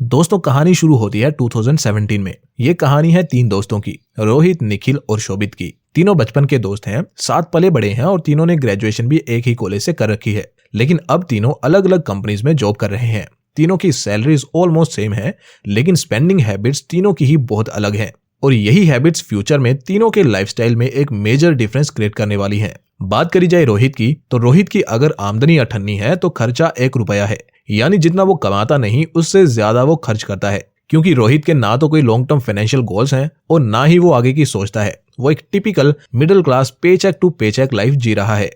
दोस्तों कहानी शुरू होती है 2017 में। ये कहानी है तीन दोस्तों की, रोहित, निखिल और शोभित की। तीनों बचपन के दोस्त हैं, साथ पले बड़े हैं और तीनों ने ग्रेजुएशन भी एक ही कॉलेज से कर रखी है। लेकिन अब तीनों अलग अलग कंपनीज में जॉब कर रहे हैं। तीनों की सैलरीज ऑलमोस्ट सेम है, लेकिन स्पेंडिंग हैबिट्स तीनों की ही बहुत अलग है। और यही हैबिट्स फ्यूचर में तीनों के लाइफस्टाइल में एक मेजर डिफरेंस क्रिएट करने वाली है। बात करी जाए रोहित की, तो रोहित की अगर आमदनी 98 है तो खर्चा 1 रुपया है। यानी जितना वो कमाता नहीं उससे ज्यादा वो खर्च करता है। क्योंकि रोहित के ना तो कोई लॉन्ग टर्म फाइनेंशियल गोल्स हैं और ना ही वो आगे की सोचता है। वो एक typical middle class paycheck to paycheck life जी रहा है।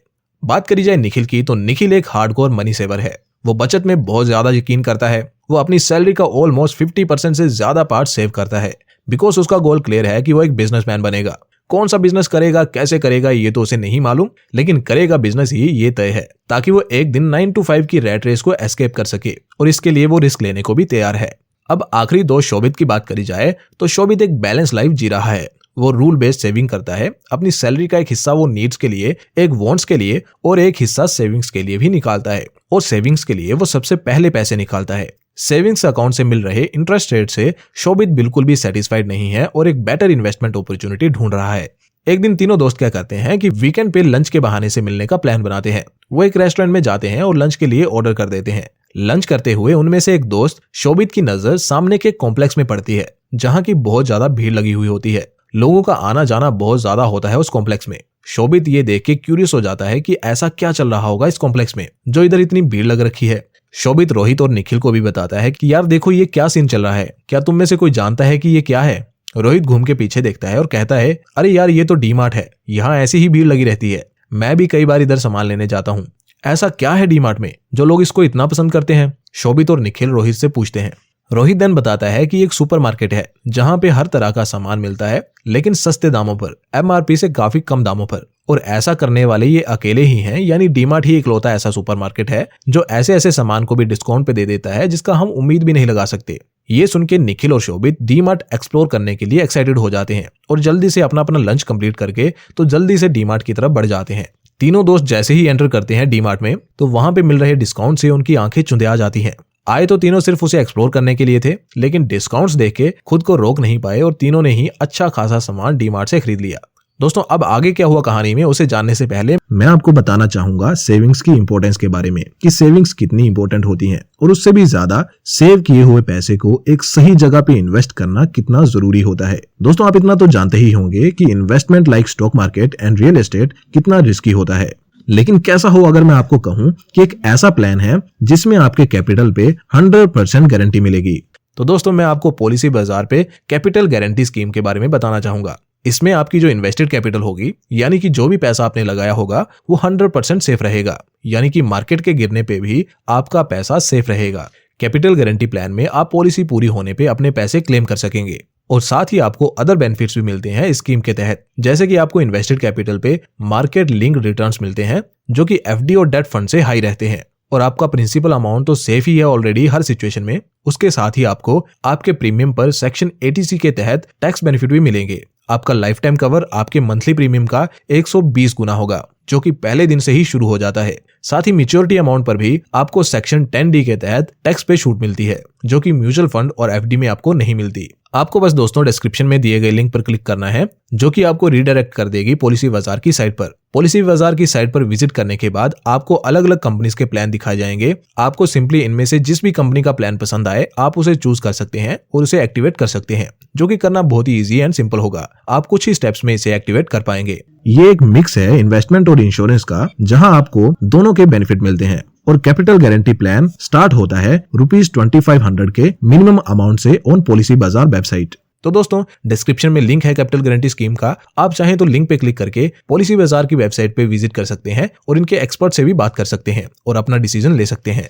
बात करी जाए निखिल की, तो निखिल एक हार्डकोर मनी सेवर है। वो बचत में बहुत ज्यादा यकीन करता है। वो अपनी सैलरी का ऑलमोस्ट 50% से ज्यादा पार्ट सेव करता है, बिकॉज उसका गोल क्लियर है कि वो एक बिजनेसमैन बनेगा। कौन सा बिजनेस करेगा, कैसे करेगा, ये तो उसे नहीं मालूम, लेकिन करेगा बिजनेस ही, ये तय है, ताकि वो एक दिन 9 to 5 की रैट रेस को एस्केप कर सके। और इसके लिए वो रिस्क लेने को भी तैयार है। अब आखिरी दोस्त शोभित की बात करी जाए, तो शोभित एक बैलेंस लाइफ जी रहा है। वो रूल बेस्ड सेविंग करता है। अपनी सैलरी का एक हिस्सा वो नीड्स के लिए, एक वांट्स के लिए और एक हिस्सा सेविंग्स के लिए भी निकालता है। और सेविंग्स के लिए वो सबसे पहले पैसे निकालता है। सेविंग्स अकाउंट से मिल रहे इंटरेस्ट रेट से शोभित बिल्कुल भी सेटिस्फाइड नहीं है और एक बेटर इन्वेस्टमेंट अपॉर्चुनिटी ढूंढ रहा है। एक दिन तीनों दोस्त क्या करते हैं कि वीकेंड पे लंच के बहाने से मिलने का प्लान बनाते हैं। वो एक रेस्टोरेंट में जाते हैं और लंच के लिए ऑर्डर कर देते हैं। लंच करते हुए उनमें से एक दोस्त शोभित की नजर सामने के कॉम्प्लेक्स में पड़ती है, जहाँ की बहुत ज्यादा भीड़ लगी हुई होती है। लोगों का आना जाना बहुत ज्यादा होता है उस कॉम्प्लेक्स में। शोभित ये देख के क्यूरियस हो जाता है कि ऐसा क्या चल रहा होगा इस कॉम्प्लेक्स में, जो इधर इतनी भीड़ लग रखी है। शोभित रोहित और निखिल को भी बताता है कि यार देखो, ये क्या सीन चल रहा है, क्या तुम में से कोई जानता है कि ये क्या है। रोहित घूम के पीछे देखता है और कहता है, अरे यार, ये तो डी मार्ट है। यहाँ ऐसी ही भीड़ लगी रहती है। मैं भी कई बार इधर सामान लेने जाता हूँ। ऐसा क्या है डी मार्ट में जो लोग इसको इतना पसंद करते हैं? शोभित और निखिल रोहित से पूछते हैं। रोहित देन बताता है कि एक सुपरमार्केट है जहाँ पे हर तरह का सामान मिलता है, लेकिन सस्ते दामों पर, MRP से काफी कम दामों पर। और ऐसा करने वाले ये अकेले ही हैं, यानी डीमार्ट ही इकलौता ऐसा सुपरमार्केट है जो ऐसे ऐसे सामान को भी डिस्काउंट पे दे देता है जिसका हम उम्मीद भी नहीं लगा सकते। ये सुन के निखिल और शोभित डीमार्ट एक्सप्लोर करने के लिए एक्साइटेड हो जाते हैं और जल्दी से अपना लंच कंप्लीट करके तो जल्दी से डीमार्ट की तरफ बढ़ जाते हैं। तीनों दोस्त जैसे ही एंटर करते हैं डीमार्ट में, तो वहां पे मिल रहे डिस्काउंट से उनकी आंखें चुंधिया जाती हैं। आए तो तीनों सिर्फ उसे एक्सप्लोर करने के लिए थे, लेकिन डिस्काउंट्स देख के खुद को रोक नहीं पाए और तीनों ने ही अच्छा खासा सामान डीमार्ट से खरीद लिया। दोस्तों, अब आगे क्या हुआ कहानी में, उसे जानने से पहले मैं आपको बताना चाहूंगा सेविंग्स की इंपॉर्टेंस के बारे में, कि सेविंग्स कितनी इंपॉर्टेंट होती हैं और उससे भी ज्यादा सेव किए हुए पैसे को एक सही जगह पे इन्वेस्ट करना कितना जरूरी होता है। दोस्तों, आप इतना तो जानते ही होंगे कि investment like stock market and real estate कितना रिस्की होता है। लेकिन कैसा हो अगर मैं आपको कहूं कि एक ऐसा प्लान है जिसमें आपके कैपिटल पे 100% गारंटी मिलेगी। तो दोस्तों, मैं आपको पॉलिसी बाजार पे कैपिटल गारंटी स्कीम के बारे में बताना चाहूंगा। इसमें आपकी जो इन्वेस्टेड कैपिटल होगी, यानी कि जो भी पैसा आपने लगाया होगा, वो 100% सेफ रहेगा। यानी कि मार्केट के गिरने पे भी आपका पैसा सेफ रहेगा। कैपिटल गारंटी प्लान में आप पॉलिसी पूरी होने पे अपने पैसे क्लेम कर सकेंगे और साथ ही आपको अदर बेनिफिट्स भी मिलते हैं इस स्कीम के तहत। जैसे कि आपको इन्वेस्टेड कैपिटल पे मार्केट लिंक रिटर्न्स मिलते हैं, जो कि FD और डेट फंड से हाई रहते हैं। और आपका प्रिंसिपल अमाउंट तो सेफ ही है ऑलरेडी हर सिचुएशन में। उसके साथ ही आपको आपके प्रीमियम पर सेक्शन 80C के तहत टैक्स बेनिफिट भी मिलेंगे। आपका लाइफ टाइम कवर आपके मंथली प्रीमियम का 120 गुना होगा, जो कि पहले दिन से ही शुरू हो जाता है। साथ ही मैच्योरिटी अमाउंट पर भी आपको सेक्शन 10D के तहत टैक्स पे छूट मिलती है, जो कि म्यूचुअल फंड और FD में आपको नहीं मिलती। आपको बस दोस्तों डिस्क्रिप्शन में दिए गए लिंक पर क्लिक करना है, जो कि आपको रीडायरेक्ट कर देगी पॉलिसी बाजार की साइट पर। पॉलिसी बाजार की साइट पर विजिट करने के बाद आपको अलग अलग कंपनीज के प्लान दिखाए जाएंगे। आपको सिंपली इनमें से जिस भी कंपनी का प्लान पसंद आए, आप उसे चूज कर सकते हैं और उसे एक्टिवेट कर सकते हैं, जो कि करना बहुत ही इजी एंड सिंपल होगा। आप कुछ ही स्टेप्स में इसे एक्टिवेट कर पाएंगे। ये एक मिक्स है इन्वेस्टमेंट और इंश्योरेंस का, जहां आपको दोनों के बेनिफिट मिलते हैं। और कैपिटल गारंटी प्लान स्टार्ट होता है ₹2500 के मिनिमम अमाउंट से ऑन पॉलिसी बाजार वेबसाइट। तो दोस्तों, डिस्क्रिप्शन में लिंक है कैपिटल गारंटी स्कीम का। आप चाहें तो लिंक पे क्लिक करके पॉलिसी बाजार की वेबसाइट पे विजिट कर सकते हैं और इनके एक्सपर्ट से भी बात कर सकते हैं और अपना डिसीजन ले सकते हैं।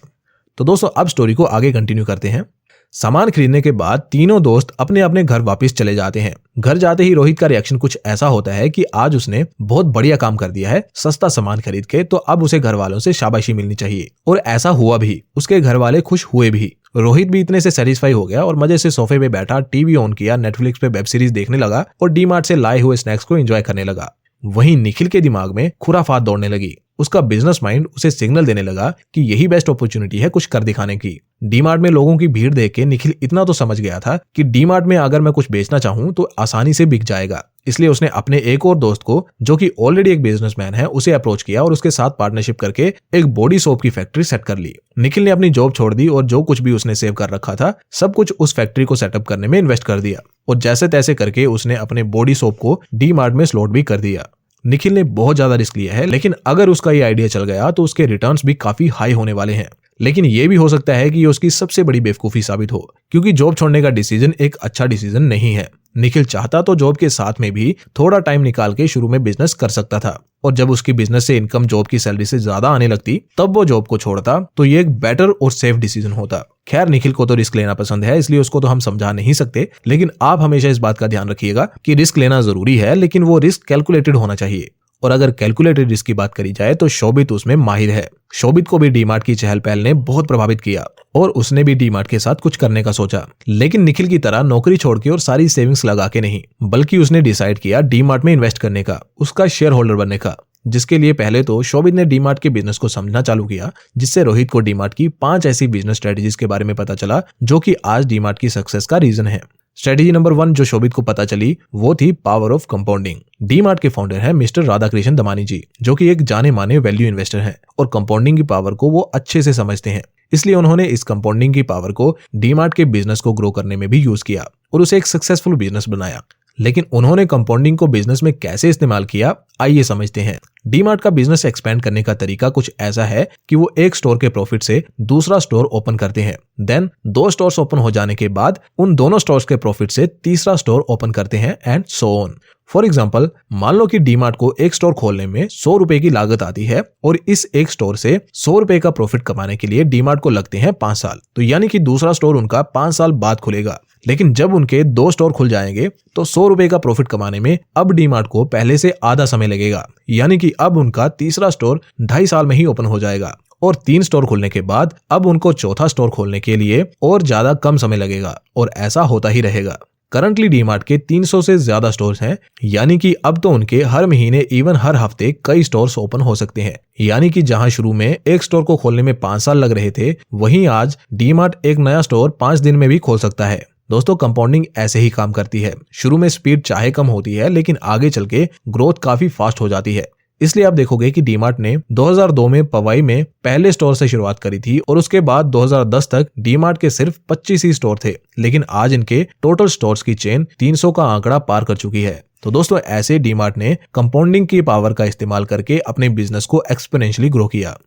तो दोस्तों, अब स्टोरी को आगे कंटिन्यू करते हैं। सामान खरीदने के बाद तीनों दोस्त अपने अपने घर वापस चले जाते हैं। घर जाते ही रोहित का रिएक्शन कुछ ऐसा होता है कि आज उसने बहुत बढ़िया काम कर दिया है सस्ता सामान खरीद के, तो अब उसे घर वालों से शाबाशी मिलनी चाहिए। और ऐसा हुआ भी, उसके घर वाले खुश हुए भी। रोहित भी इतने से सेटिस्फाई हो गया और मजे से सोफे पे बैठा, टीवी ऑन किया, नेटफ्लिक्स पे वेब सीरीज देखने लगा और डीमार्ट से लाए हुए स्नैक्स को एंजॉय करने लगा। वहीं निखिल के दिमाग में खुराफात दौड़ने लगी। उसका बिजनेस माइंड उसे सिग्नल देने लगा कि यही बेस्ट अपॉर्चुनिटी है कुछ कर दिखाने की। डीमार्ट में लोगों की भीड़ देख के निखिल इतना तो समझ गया था कि डीमार्ट में अगर मैं कुछ बेचना चाहूं तो आसानी से बिक जाएगा। इसलिए उसने अपने एक और दोस्त को, जो कि ऑलरेडी एक बिजनेसमैन है, उसे अप्रोच किया और उसके साथ पार्टनरशिप करके एक बॉडी सोप की फैक्ट्री सेट कर ली। निखिल ने अपनी जॉब छोड़ दी और जो कुछ भी उसने सेव कर रखा था सब कुछ उस फैक्ट्री को सेटअप करने में इन्वेस्ट कर दिया और जैसे तैसे करके उसने अपने बॉडी सोप को डीमार्ट में स्लॉट भी कर दिया। निखिल ने बहुत ज्यादा रिस्क लिया है, लेकिन अगर उसका ये आइडिया चल गया तो उसके रिटर्न्स भी काफी हाई होने वाले हैं। लेकिन ये भी हो सकता है कि ये उसकी सबसे बड़ी बेवकूफी साबित हो, क्योंकि जॉब छोड़ने का डिसीजन एक अच्छा डिसीजन नहीं है। निखिल चाहता तो जॉब के साथ में भी थोड़ा टाइम निकाल के शुरू में बिजनेस कर सकता था, और जब उसकी बिजनेस से इनकम जॉब की सैलरी से ज्यादा आने लगती तब वो जॉब को छोड़ता, तो ये एक बेटर और सेफ डिसीजन होता। खैर, निखिल को तो रिस्क लेना पसंद है, इसलिए उसको तो हम समझा नहीं सकते, लेकिन आप हमेशा इस बात का ध्यान रखिएगा कि रिस्क लेना जरूरी है, लेकिन वो रिस्क कैलकुलेटेड होना चाहिए। और अगर कैलकुलेटेड रिस्क की बात करी जाए तो शोभित उसमें माहिर है। शोभित को भी डीमार्ट की चहल पहल ने बहुत प्रभावित किया और उसने भी डीमार्ट के साथ कुछ करने का सोचा, लेकिन निखिल की तरह नौकरी छोड़ के और सारी सेविंग्स लगा के नहीं, बल्कि उसने डिसाइड किया डीमार्ट में इन्वेस्ट करने का, उसका शेयर होल्डर बनने का। जिसके लिए पहले तो शोभित ने डीमार्ट के बिजनेस को समझना चालू किया, जिससे रोहित को डीमार्ट की 5 ऐसी बिजनेस स्ट्रेटेजीज के बारे में पता चला जो कि आज डीमार्ट की सक्सेस का रीजन है। स्ट्रेटेजी नंबर 1 जो शोभित को पता चली वो थी पावर ऑफ कंपाउंडिंग। डीमार्ट के फाउंडर हैं मिस्टर राधाकृष्ण दमानी जी, जो कि एक जाने माने वैल्यू इन्वेस्टर हैं और कंपाउंडिंग की पावर को वो अच्छे से समझते हैं। इसलिए उन्होंने इस कंपाउंडिंग की पावर को डीमार्ट के बिजनेस को ग्रो करने में भी यूज किया और उसे एक सक्सेसफुल बिजनेस बनाया। लेकिन उन्होंने कंपाउंडिंग को बिजनेस में कैसे इस्तेमाल किया, आइए समझते हैं। डीमार्ट का बिजनेस एक्सपेंड करने का तरीका कुछ ऐसा है कि वो एक स्टोर के प्रॉफिट से दूसरा स्टोर ओपन करते हैं, देन 2 स्टोर्स ओपन हो जाने के बाद उन दोनों स्टोर्स के प्रॉफिट से तीसरा स्टोर ओपन करते हैं and so on. For example, मान लो कि डीमार्ट को एक स्टोर खोलने में 100 रुपए की लागत आती है और इस एक स्टोर से 100 रुपए का प्रॉफिट कमाने के लिए डीमार्ट को लगते हैं 5 साल। तो यानी कि दूसरा स्टोर उनका 5 साल बाद खुलेगा। लेकिन जब उनके 2 स्टोर खुल जाएंगे तो 100 रुपए का प्रॉफिट कमाने में अब डीमार्ट को पहले से आधा समय लगेगा, यानी कि अब उनका तीसरा स्टोर 2.5 साल में ही ओपन हो जाएगा। और 3 स्टोर खुलने के बाद अब उनको चौथा स्टोर खोलने के लिए और ज्यादा कम समय लगेगा, और ऐसा होता ही रहेगा। करंटली डीमार्ट के 300 से ज्यादा स्टोर्स हैं, यानी कि अब तो उनके हर महीने इवन हर हफ्ते कई स्टोर्स ओपन हो सकते हैं। यानी कि जहां शुरू में एक स्टोर को खोलने में 5 साल लग रहे थे, वहीं आज डीमार्ट एक नया स्टोर 5 दिन में भी खोल सकता है। दोस्तों, कंपाउंडिंग ऐसे ही काम करती है। शुरू में स्पीड चाहे कम होती है, लेकिन आगे चल के ग्रोथ काफी फास्ट हो जाती है। इसलिए आप देखोगे कि डीमार्ट ने 2002 में पवई में पहले स्टोर से शुरुआत करी थी और उसके बाद 2010 तक डीमार्ट के सिर्फ 25 ही स्टोर थे, लेकिन आज इनके टोटल स्टोर्स की चेन 300 का आंकड़ा पार कर चुकी है। तो दोस्तों, ऐसे डीमार्ट ने कंपाउंडिंग की पावर का इस्तेमाल करके अपने बिजनेस को एक्सपोनेंशियली ग्रो किया।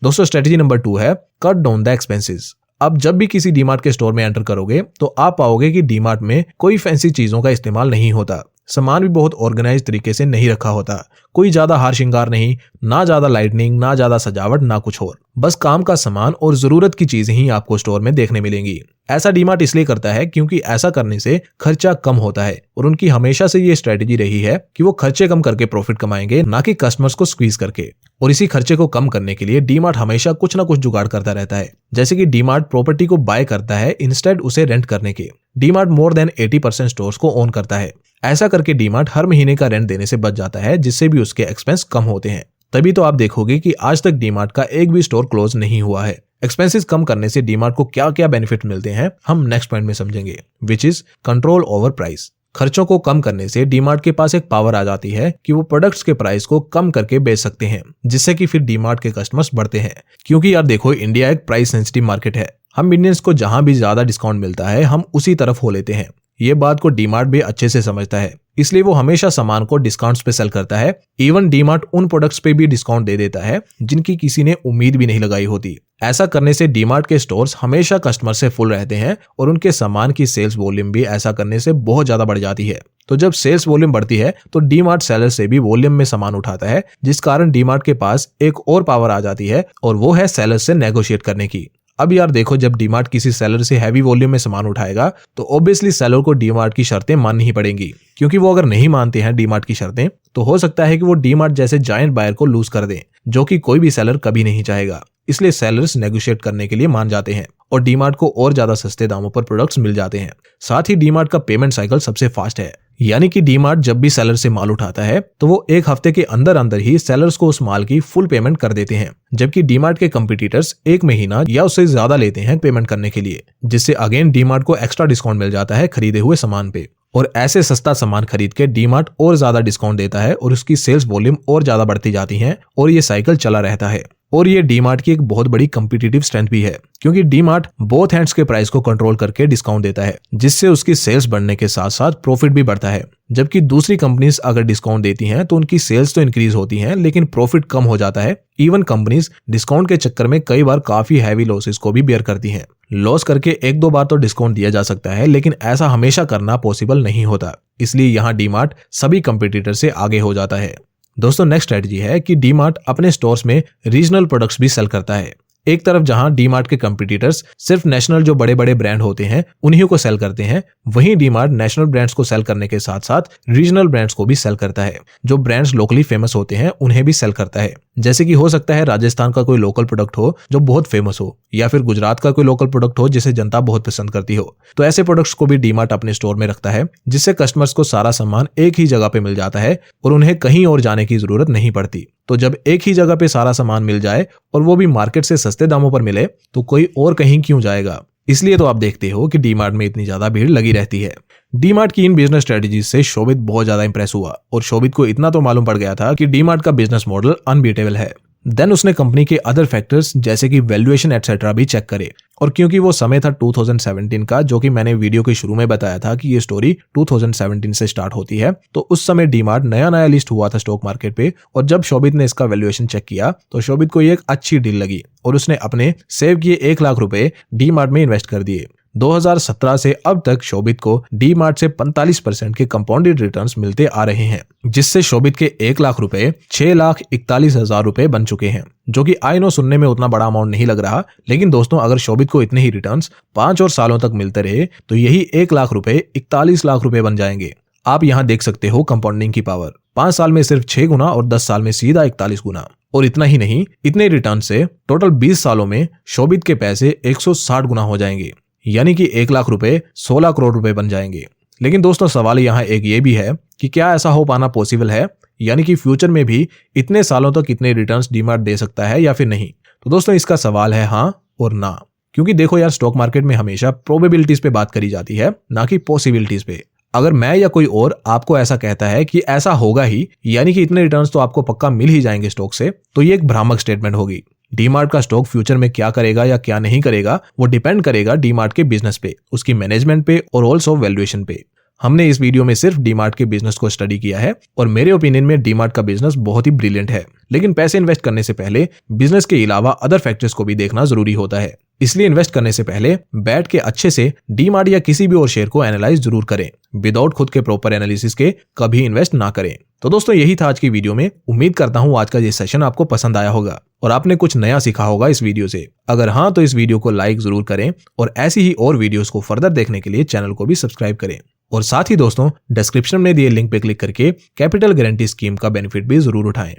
दोस्तों, स्ट्रेटेजी नंबर 2 है कट डाउन द एक्सपेंसेस। अब जब भी किसी डीमार्ट के स्टोर में एंटर करोगे तो आप पाओगे कि डीमार्ट में कोई फैंसी चीजों का इस्तेमाल नहीं होता। सामान भी बहुत ऑर्गेनाइज तरीके से नहीं रखा होता। कोई ज्यादा हार श्रृंगार नहीं, ना ज्यादा लाइटनिंग, ना ज्यादा सजावट, ना कुछ और। बस काम का सामान और जरूरत की चीजें ही आपको स्टोर में देखने मिलेंगी। ऐसा डीमार्ट इसलिए करता है क्योंकि ऐसा करने से खर्चा कम होता है, और उनकी हमेशा से ये स्ट्रेटेजी रही है कि वो खर्चे कम करके प्रॉफिट कमाएंगे, ना कि कस्टमर्स को स्क्वीज करके। और इसी खर्चे को कम करने के लिए डीमार्ट हमेशा कुछ ना कुछ जुगाड़ करता रहता है। जैसे कि डीमार्ट प्रॉपर्टी को बाय करता है इंस्टेड उसे रेंट करने के। डीमार्ट मोर देन 80% स्टोर्स को ओन करता है। ऐसा करके डीमार्ट हर महीने का रेंट देने से बच जाता है, जिससे भी उसके एक्सपेंस कम होते हैं। तभी तो आप देखोगे कि आज तक डीमार्ट का एक भी स्टोर क्लोज नहीं हुआ है। एक्सपेंसेस कम करने से डीमार्ट को क्या क्या बेनिफिट मिलते हैं हम नेक्स्ट पॉइंट में समझेंगे, which is control over price. खर्चों को कम करने से डीमार्ट के पास एक पावर आ जाती है कि वो प्रोडक्ट्स के प्राइस को कम करके बेच सकते हैं, जिससे कि फिर डीमार्ट के कस्टमर्स बढ़ते हैं। क्योंकि यार देखो, इंडिया एक प्राइस सेंसिटिव मार्केट है। हम इंडियंस को जहां भी ज्यादा डिस्काउंट मिलता है हम उसी तरफ हो लेते हैं। ये बात को डीमार्ट भी अच्छे से समझता है, इसलिए वो हमेशा सामान को डिस्काउंट्स पे सेल करता है। इवन डीमार्ट उन प्रोडक्ट्स पे भी डिस्काउंट दे देता है जिनकी किसी ने उम्मीद भी नहीं लगाई होती। ऐसा करने से डीमार्ट के स्टोर्स हमेशा कस्टमर से फुल रहते हैं और उनके सामान की सेल्स वॉल्यूम भी ऐसा करने से बहुत ज्यादा बढ़ जाती है। तो जब सेल्स वॉल्यूम बढ़ती है तो डीमार्ट सेलर से भी वॉल्यूम में सामान उठाता है, जिस कारण डीमार्ट के पास एक और पावर आ जाती है, और वो है सेलर से नेगोशिएट करने की। अब यार देखो, जब डीमार्ट किसी सेलर से हैवी वॉल्यूम में सामान उठाएगा तो ऑब्वियसली सेलर को डीमार्ट की शर्तें माननी ही पड़ेंगी, क्योंकि वो अगर नहीं मानते हैं डीमार्ट की शर्तें तो हो सकता है कि वो डीमार्ट जैसे जायंट बायर को लूज कर दें, जो कि कोई भी सेलर कभी नहीं चाहेगा। इसलिए सेलर्स नेगोशिएट करने के लिए मान जाते हैं और डीमार्ट को और ज्यादा सस्ते दामों पर प्रोडक्ट्स मिल जाते हैं। साथ ही डीमार्ट का पेमेंट साइकिल सबसे फास्ट है, यानी कि डीमार्ट जब भी सेलर से माल उठाता है तो वो एक हफ्ते के अंदर अंदर ही सेलर्स को उस माल की फुल पेमेंट कर देते हैं, जबकि डीमार्ट के कंपटीटर्स 1 महीना या उससे ज्यादा लेते हैं पेमेंट करने के लिए, जिससे अगेन डीमार्ट को एक्स्ट्रा डिस्काउंट मिल जाता है खरीदे हुए सामान पे। और ऐसे सस्ता सामान खरीद के डीमार्ट और ज्यादा डिस्काउंट देता है और उसकी सेल्स वॉल्यूम और ज्यादा बढ़ती जाती है और ये साइकिल चला रहता है। और ये डीमार्ट की एक बहुत बड़ी कंपटीटिव स्ट्रेंथ भी है, क्योंकि डीमार्ट बोथ हैंड्स के प्राइस को कंट्रोल करके डिस्काउंट देता है, जिससे उसकी सेल्स बढ़ने के साथ साथ प्रॉफिट भी बढ़ता है। जबकि दूसरी कंपनीज अगर डिस्काउंट देती हैं तो उनकी सेल्स तो इंक्रीज होती हैं लेकिन प्रॉफिट कम हो जाता है। इवन कंपनीज डिस्काउंट के चक्कर में कई बार काफी हैवी लॉसेस को भी बेयर करती हैं। लॉस करके 1-2 बार तो डिस्काउंट दिया जा सकता है, लेकिन ऐसा हमेशा करना पॉसिबल नहीं होता, इसलिए यहाँ डीमार्ट सभी कंपटीटर से आगे हो जाता है। दोस्तों नेक्स्ट स्ट्रेटजी है कि डीमार्ट अपने स्टोर्स में रीजनल प्रोडक्ट्स भी सेल करता है। एक तरफ जहां डीमार्ट के कंपटीटर्स सिर्फ नेशनल जो बड़े बड़े ब्रांड होते हैं उन्हीं को सेल करते हैं, वहीं डीमार्ट नेशनल ब्रांड्स को सेल करने के साथ साथ रीजनल ब्रांड्स को भी सेल करता है। जो ब्रांड्स लोकली फेमस होते हैं उन्हें भी सेल करता है, जैसे कि हो सकता है राजस्थान का कोई लोकल प्रोडक्ट हो जो बहुत फेमस हो, या फिर गुजरात का कोई लोकल प्रोडक्ट हो जिसे जनता बहुत पसंद करती हो। तो ऐसे प्रोडक्ट्स को भी डीमार्ट अपने स्टोर में रखता है, जिससे कस्टमर्स को सारा सामान एक ही जगह पे मिल जाता है और उन्हें कहीं और जाने की जरूरत नहीं पड़ती। तो जब एक ही जगह पे सारा सामान मिल जाए और वो भी मार्केट से सस्ते दामों पर मिले तो कोई और कहीं क्यों जाएगा। इसलिए तो आप देखते हो कि डीमार्ट में इतनी ज्यादा भीड़ लगी रहती है। डीमार्ट की इन बिजनेस स्ट्रेटजीज से शोभित बहुत ज्यादा इंप्रेस हुआ और शोभित को इतना तो मालूम पड़ गया था कि डीमार्ट का बिजनेस मॉडल अनबीटेबल है। देन उसने कंपनी के अदर फैक्टर्स जैसे कि वैल्यूएशन एटसेट्रा भी चेक करे, और क्योंकि वो समय था 2017 का, जो कि मैंने वीडियो के शुरू में बताया था कि ये स्टोरी 2017 से स्टार्ट होती है, तो उस समय डीमार्ट नया लिस्ट हुआ था स्टॉक मार्केट पे। और जब शोभित ने इसका वैल्यूएशन चेक किया तो शोभित को ये एक अच्छी डील लगी और उसने अपने सेव किए 1 लाख रुपए डीमार्ट में इन्वेस्ट कर दिए। 2017 से अब तक शोभित को डीमार्ट से 45% के कंपाउंडेड रिटर्न्स मिलते आ रहे हैं, जिससे शोभित के 1 लाख रुपए 6,41,000 रुपए बन चुके हैं, जो कि आई नो सुनने में उतना बड़ा अमाउंट नहीं लग रहा, लेकिन दोस्तों अगर शोभित को इतने ही रिटर्न्स 5 और सालों तक मिलते रहे तो यही 1 लाख रुपए 41 लाख रुपए बन जाएंगे। आप यहाँ देख सकते हो कंपाउंडिंग की पावर। 5 साल में सिर्फ 6 गुना और 10 साल में सीधा 41 गुना। और इतना ही नहीं, इतने रिटर्न से टोटल 20 सालों में शोभित के पैसे 160 गुना हो जाएंगे, यानी कि 1 लाख रुपए 16 करोड़ रुपए बन जाएंगे। लेकिन दोस्तों सवाल यहाँ एक ये भी है कि क्या ऐसा हो पाना पॉसिबल है, यानी कि फ्यूचर में भी इतने सालों तक इतने रिटर्न्स डीमार्ट दे सकता है या फिर नहीं। तो दोस्तों इसका सवाल है हाँ और ना, क्योंकि देखो यार स्टॉक मार्केट में हमेशा प्रोबेबिलिटीज पे बात करी जाती है, ना कि पॉसिबिलिटीज पे। अगर मैं या कोई और आपको ऐसा कहता है कि ऐसा होगा ही, यानी कि इतने रिटर्न्स तो आपको पक्का मिल ही जाएंगे स्टॉक से, तो ये एक भ्रामक स्टेटमेंट होगी। डीमार्ट का स्टॉक फ्यूचर में क्या करेगा या क्या नहीं करेगा वो डिपेंड करेगा डीमार्ट के बिजनेस पे, उसकी मैनेजमेंट पे और ऑल्सो वैल्यूएशन पे। हमने इस वीडियो में सिर्फ डीमार्ट के बिजनेस को स्टडी किया है और मेरे ओपिनियन में डीमार्ट का बिजनेस बहुत ही ब्रिलियंट है, लेकिन पैसे इन्वेस्ट करने से पहले बिजनेस के अलावा अदर फैक्टर्स को भी देखना जरूरी होता है। इसलिए इन्वेस्ट करने से पहले बैठ के अच्छे से डीमार्ट या किसी भी और शेयर को एनालाइज जरूर करें। विदाउट खुद के प्रॉपर एनालिसिस के कभी इन्वेस्ट ना करें। तो दोस्तों यही था आज की वीडियो में। उम्मीद करता हूँ आज का ये सेशन आपको पसंद आया होगा और आपने कुछ नया सीखा होगा इस वीडियो से। अगर हाँ तो इस वीडियो को लाइक जरूर करें और ऐसी ही और वीडियोस को फर्दर देखने के लिए चैनल को भी सब्सक्राइब करें। और साथ ही दोस्तों डिस्क्रिप्शन में दिए लिंक पे क्लिक करके कैपिटल गारंटी स्कीम का बेनिफिट भी जरूर उठाएं।